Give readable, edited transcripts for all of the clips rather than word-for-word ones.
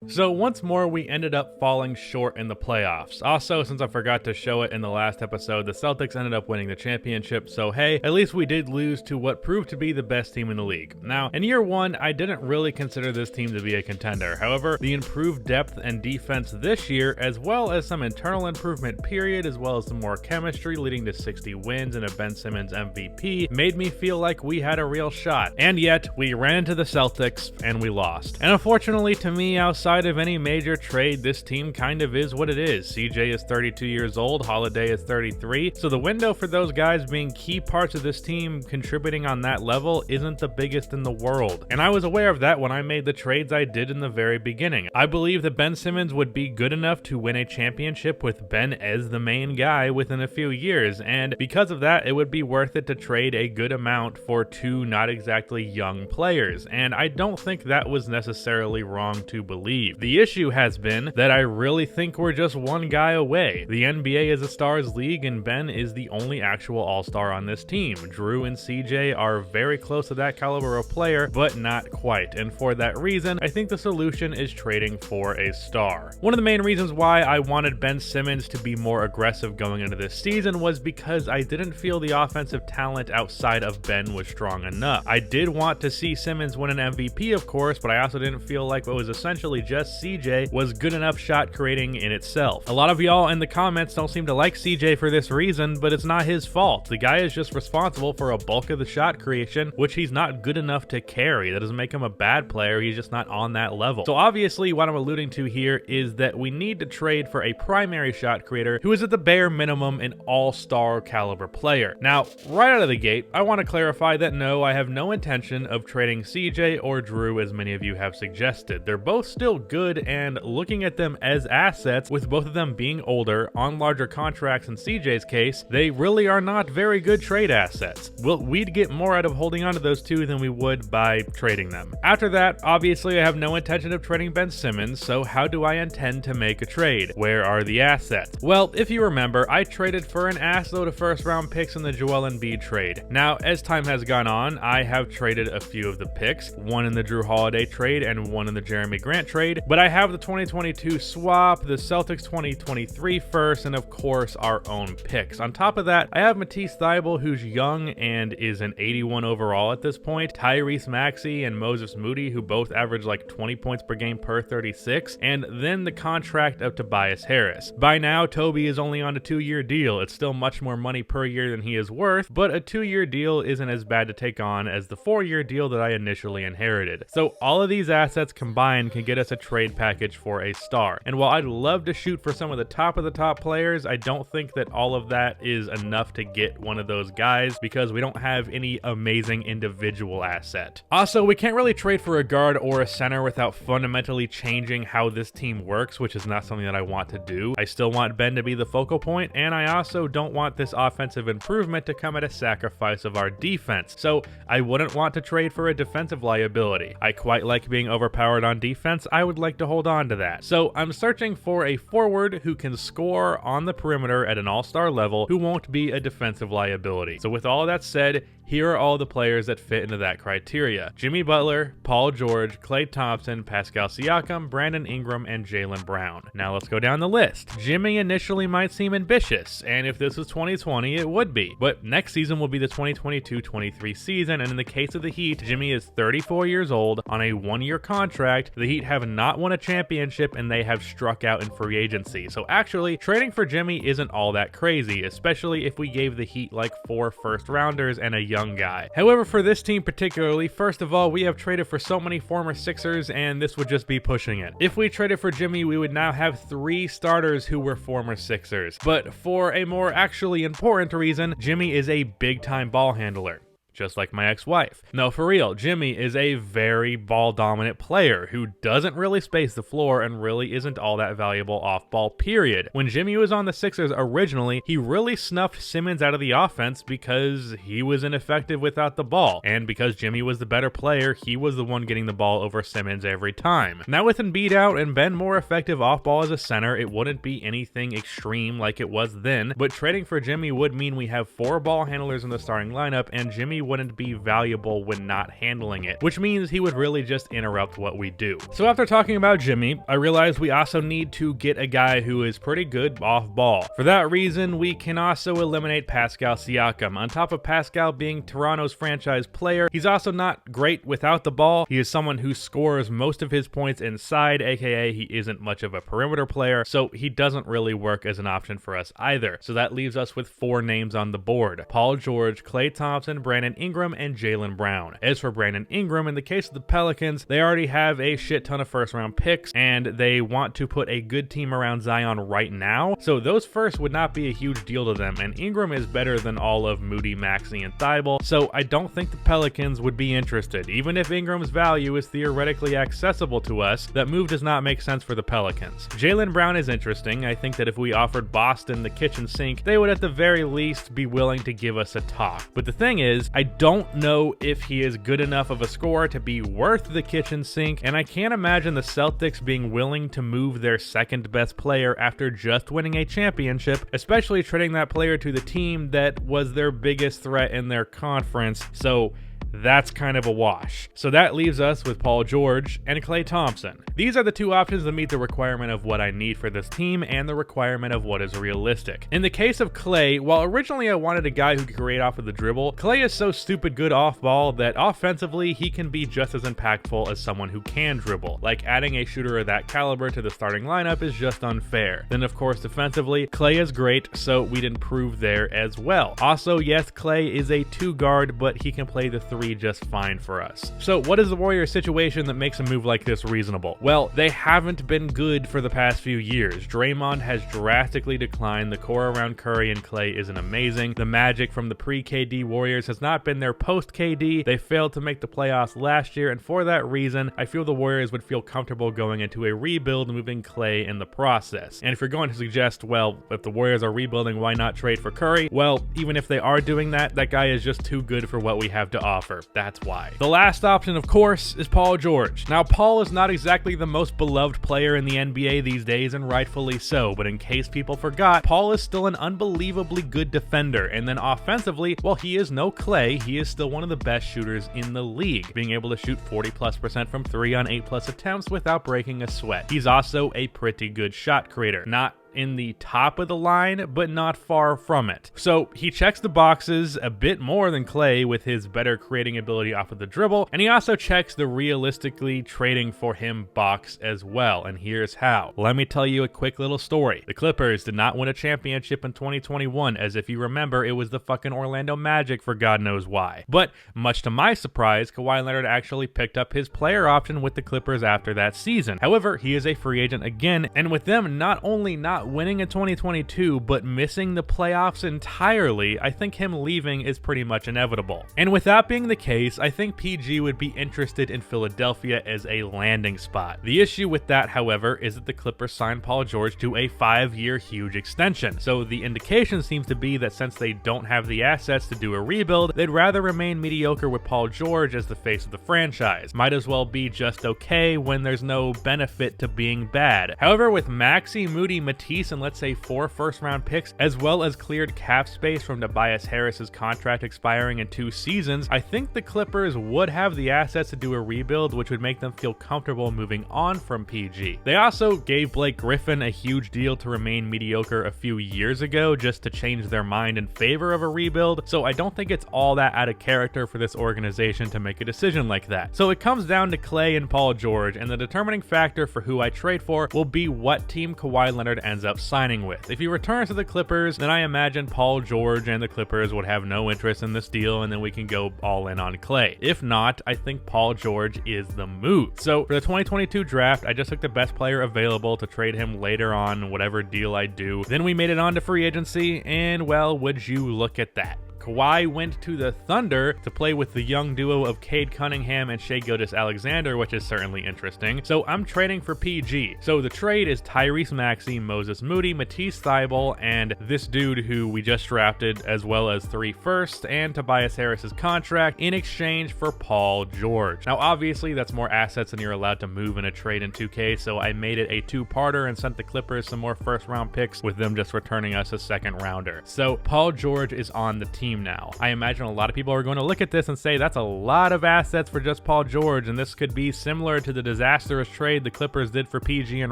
So once more, we ended up falling short in the playoffs. Also, since I forgot to show it in the last episode, the Celtics ended up winning the championship, so hey, at least we did lose to what proved to be the best team in the league. Now, in year one, I didn't really consider this team to be a contender. However, the improved depth and defense this year, as well as some internal improvement period, as well as some more chemistry leading to 60 wins and a Ben Simmons MVP, made me feel like we had a real shot. And yet, we ran into the Celtics and we lost. And unfortunately to me, outside of any major trade, this team kind of is what it is. CJ is 32 years old, Holiday is 33, so the window for those guys being key parts of this team contributing on that level isn't the biggest in the world. And I was aware of that when I made the trades I did in the very beginning. I believe that Ben Simmons would be good enough to win a championship with Ben as the main guy within a few years, and because of that, it would be worth it to trade a good amount for two not exactly young players, and I don't think that was necessarily wrong to believe. The issue has been that I really think we're just one guy away. The NBA is a stars league and Ben is the only actual all-star on this team. Drew and CJ are very close to that caliber of player, but not quite, and for that reason, I think the solution is trading for a star. One of the main reasons why I wanted Ben Simmons to be more aggressive going into this season was because I didn't feel the offensive talent outside of Ben was strong enough. I did want to see Simmons win an MVP, of course, but I also didn't feel like what was essentially just CJ was good enough shot creating in itself. A lot of y'all in the comments don't seem to like CJ for this reason, but it's not his fault. The guy is just responsible for a bulk of the shot creation, which he's not good enough to carry. That doesn't make him a bad player, he's just not on that level. So obviously what I'm alluding to here is that we need to trade for a primary shot creator who is at the bare minimum an all-star caliber player. Now, right out of the gate, I want to clarify that no, I have no intention of trading CJ or Drew as many of you have suggested. They're both still good, and looking at them as assets, with both of them being older, on larger contracts in CJ's case, they really are not very good trade assets. We'd get more out of holding on to those two than we would by trading them. After that, obviously I have no intention of trading Ben Simmons, so how do I intend to make a trade? Where are the assets? Well, if you remember, I traded for an assload of first round picks in the Joel Embiid trade. Now, as time has gone on, I have traded a few of the picks, one in the Drew Holiday trade and one in the Jeremy Grant trade, but I have the 2022 swap, the Celtics 2023 first, and of course our own picks. On top of that, I have Matisse Thybulle, who's young and is an 81 overall at this point, Tyrese Maxey and Moses Moody, who both average like 20 points per game per 36, and then the contract of Tobias Harris. By now, Toby is only on a 2-year deal. It's still much more money per year than he is worth, but a 2-year deal isn't as bad to take on as the 4-year deal that I initially inherited. So all of these assets combined can get us a trade package for a star. And while I'd love to shoot for some of the top players, I don't think that all of that is enough to get one of those guys because we don't have any amazing individual asset. Also, we can't really trade for a guard or a center without fundamentally changing how this team works, which is not something that I want to do. I still want Ben to be the focal point, and I also don't want this offensive improvement to come at a sacrifice of our defense. So I wouldn't want to trade for a defensive liability. I quite like being overpowered on defense. I would like to hold on to that. So I'm searching for a forward who can score on the perimeter at an all-star level who won't be a defensive liability. So with all of that said, here are all the players that fit into that criteria: Jimmy Butler, Paul George, Klay Thompson, Pascal Siakam, Brandon Ingram, and Jaylen Brown. Now let's go down the list. Jimmy initially might seem ambitious, and if this was 2020, it would be. But next season will be the 2022-23 season, and in the case of the Heat, Jimmy is 34 years old on a 1-year contract. The Heat have not won a championship, and they have struck out in free agency. So actually, trading for Jimmy isn't all that crazy, especially if we gave the Heat like 4 first-rounders and a young guy. However, for this team particularly, first of all, we have traded for so many former Sixers, and this would just be pushing it. If we traded for Jimmy, we would now have 3 starters who were former Sixers. But for a more actually important reason, Jimmy is a big-time ball handler. Just like my ex-wife. No, for real, Jimmy is a very ball-dominant player who doesn't really space the floor and really isn't all that valuable off-ball, period. When Jimmy was on the Sixers originally, he really snuffed Simmons out of the offense because he was ineffective without the ball, and because Jimmy was the better player, he was the one getting the ball over Simmons every time. Now with Embiid out and Ben more effective off-ball as a center, it wouldn't be anything extreme like it was then, but trading for Jimmy would mean we have 4 ball handlers in the starting lineup, and Jimmy wouldn't be valuable when not handling it, which means he would really just interrupt what we do. So after talking about Jimmy, I realized we also need to get a guy who is pretty good off ball. For that reason, we can also eliminate Pascal Siakam. On top of Pascal being Toronto's franchise player, he's also not great without the ball. He is someone who scores most of his points inside, aka he isn't much of a perimeter player, so he doesn't really work as an option for us either. So that leaves us with 4 names on the board: Paul George, Klay Thompson, Brandon Ingram, and Jaylen Brown. As for Brandon Ingram, in the case of the Pelicans, they already have a shit ton of first round picks, and they want to put a good team around Zion right now, so those first would not be a huge deal to them, and Ingram is better than all of Moody, Maxey, and Thibault, so I don't think the Pelicans would be interested. Even if Ingram's value is theoretically accessible to us, that move does not make sense for the Pelicans. Jaylen Brown is interesting. I think that if we offered Boston the kitchen sink, they would at the very least be willing to give us a talk. But the thing is, I don't know if he is good enough of a scorer to be worth the kitchen sink, and I can't imagine the Celtics being willing to move their second best player after just winning a championship, especially trading that player to the team that was their biggest threat in their conference. So that's kind of a wash. So that leaves us with Paul George and Klay Thompson. These are the 2 options that meet the requirement of what I need for this team and the requirement of what is realistic. In the case of Klay, while originally I wanted a guy who could create off of the dribble, Klay is so stupid good off ball that offensively he can be just as impactful as someone who can dribble. Like, adding a shooter of that caliber to the starting lineup is just unfair. Then of course defensively, Klay is great, so we'd improve there as well. Also, yes, Klay is a 2 guard, but he can play the 3 just fine for us. So what is the Warriors situation that makes a move like this reasonable? Well, they haven't been good for the past few years. Draymond has drastically declined. The core around Curry and Klay isn't amazing. The magic from the pre-KD Warriors has not been there post-KD. They failed to make the playoffs last year, and for that reason, I feel the Warriors would feel comfortable going into a rebuild, moving Klay in the process. And if you're going to suggest, well, if the Warriors are rebuilding, why not trade for Curry? Well, even if they are doing that, that guy is just too good for what we have to offer. That's why. The last option, of course, is Paul George. Now, Paul is not exactly the most beloved player in the NBA these days, and rightfully so, but in case people forgot, Paul is still an unbelievably good defender, and then offensively, while he is no Klay, he is still one of the best shooters in the league, being able to shoot 40+% from 3 on 8+ attempts without breaking a sweat. He's also a pretty good shot creator. Not in the top of the line, but not far from it. So he checks the boxes a bit more than Klay with his better creating ability off of the dribble, and he also checks the realistically trading for him box as well, and here's how. Let me tell you a quick little story. The Clippers did not win a championship in 2021, as if you remember, it was the fucking Orlando Magic for God knows why. But much to my surprise, Kawhi Leonard actually picked up his player option with the Clippers after that season. However, he is a free agent again, and with them not only not winning in 2022, but missing the playoffs entirely, I think him leaving is pretty much inevitable. And with that being the case, I think PG would be interested in Philadelphia as a landing spot. The issue with that, however, is that the Clippers signed Paul George to a 5-year huge extension. So the indication seems to be that since they don't have the assets to do a rebuild, they'd rather remain mediocre with Paul George as the face of the franchise. Might as well be just okay when there's no benefit to being bad. However, with Maxey, Moody, Matisse, and let's say 4 first-round picks, as well as cleared cap space from Tobias Harris's contract expiring in 2 seasons, I think the Clippers would have the assets to do a rebuild, which would make them feel comfortable moving on from PG. They also gave Blake Griffin a huge deal to remain mediocre a few years ago, just to change their mind in favor of a rebuild, so I don't think it's all that out of character for this organization to make a decision like that. So it comes down to Klay and Paul George, and the determining factor for who I trade for will be what team Kawhi Leonard ends up signing with. If he returns to the Clippers, then I imagine Paul George and the Clippers would have no interest in this deal, and then we can go all in on Klay. If not, I think Paul George is the move. So for the 2022 draft, I just took the best player available to trade him later on, whatever deal I do. Then we made it on to free agency, and well, would you look at that. Kawhi went to the Thunder to play with the young duo of Cade Cunningham and Shai Gilgeous-Alexander, which is certainly interesting. So I'm trading for PG. So the trade is Tyrese Maxey, Moses Moody, Matisse Thybulle, and this dude who we just drafted, as well as 3 firsts and Tobias Harris's contract in exchange for Paul George. Now obviously that's more assets than you're allowed to move in a trade in 2K, so I made it a 2-parter and sent the Clippers some more first-round picks, with them just returning us a second rounder. So Paul George is on the team team now. I imagine a lot of people are going to look at this and say that's a lot of assets for just Paul George, and this could be similar to the disastrous trade the Clippers did for PG in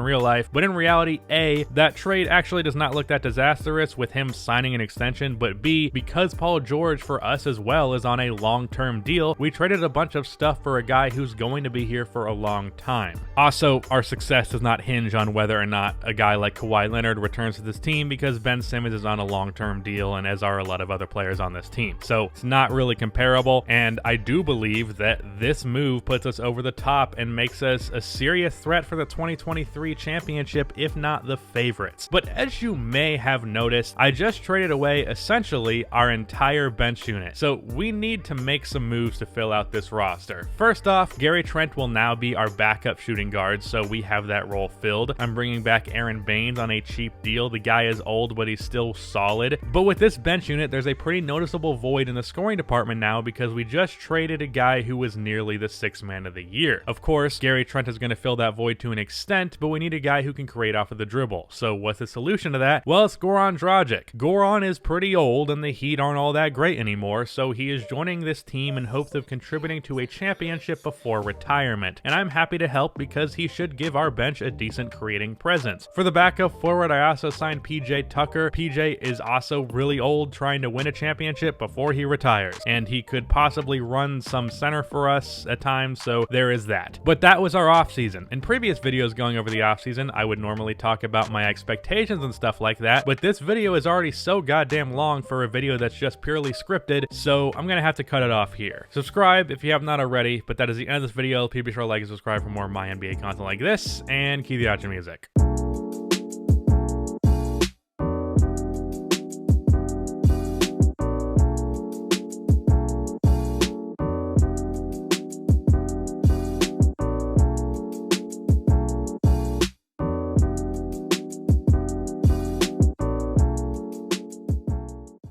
real life. But in reality, A, that trade actually does not look that disastrous with him signing an extension, but B, because Paul George for us as well is on a long-term deal, we traded a bunch of stuff for a guy who's going to be here for a long time. Also, our success does not hinge on whether or not a guy like Kawhi Leonard returns to this team, because Ben Simmons is on a long-term deal, and as are a lot of other players on this team. So it's not really comparable, and I do believe that this move puts us over the top and makes us a serious threat for the 2023 championship, if not the favorites. But as you may have noticed, I just traded away essentially our entire bench unit. So we need to make some moves to fill out this roster. First off, Gary Trent will now be our backup shooting guard, so we have that role filled. I'm bringing back Aaron Baines on a cheap deal. The guy is old, but he's still solid. But with this bench unit, there's a pretty noticeable void in the scoring department now, because we just traded a guy who was nearly the sixth man of the year. Of course, Gary Trent is going to fill that void to an extent, but we need a guy who can create off of the dribble. So what's the solution to that? Well, it's Goran Dragic. Goran is pretty old, and the Heat aren't all that great anymore, so he is joining this team in hopes of contributing to a championship before retirement. And I'm happy to help, because he should give our bench a decent creating presence. For the backup forward, I also signed PJ Tucker. PJ is also really old, trying to win a championship before he retires, and he could possibly run some center for us at times, so there is that. But that was our offseason. In previous videos going over the offseason, I would normally talk about my expectations and stuff like that, but this video is already so goddamn long for a video that's just purely scripted, so I'm gonna have to cut it off here. Subscribe if you have not already, but that is the end of this video. Please be sure to like and subscribe for more MyNBA content like this, and keep the outro music.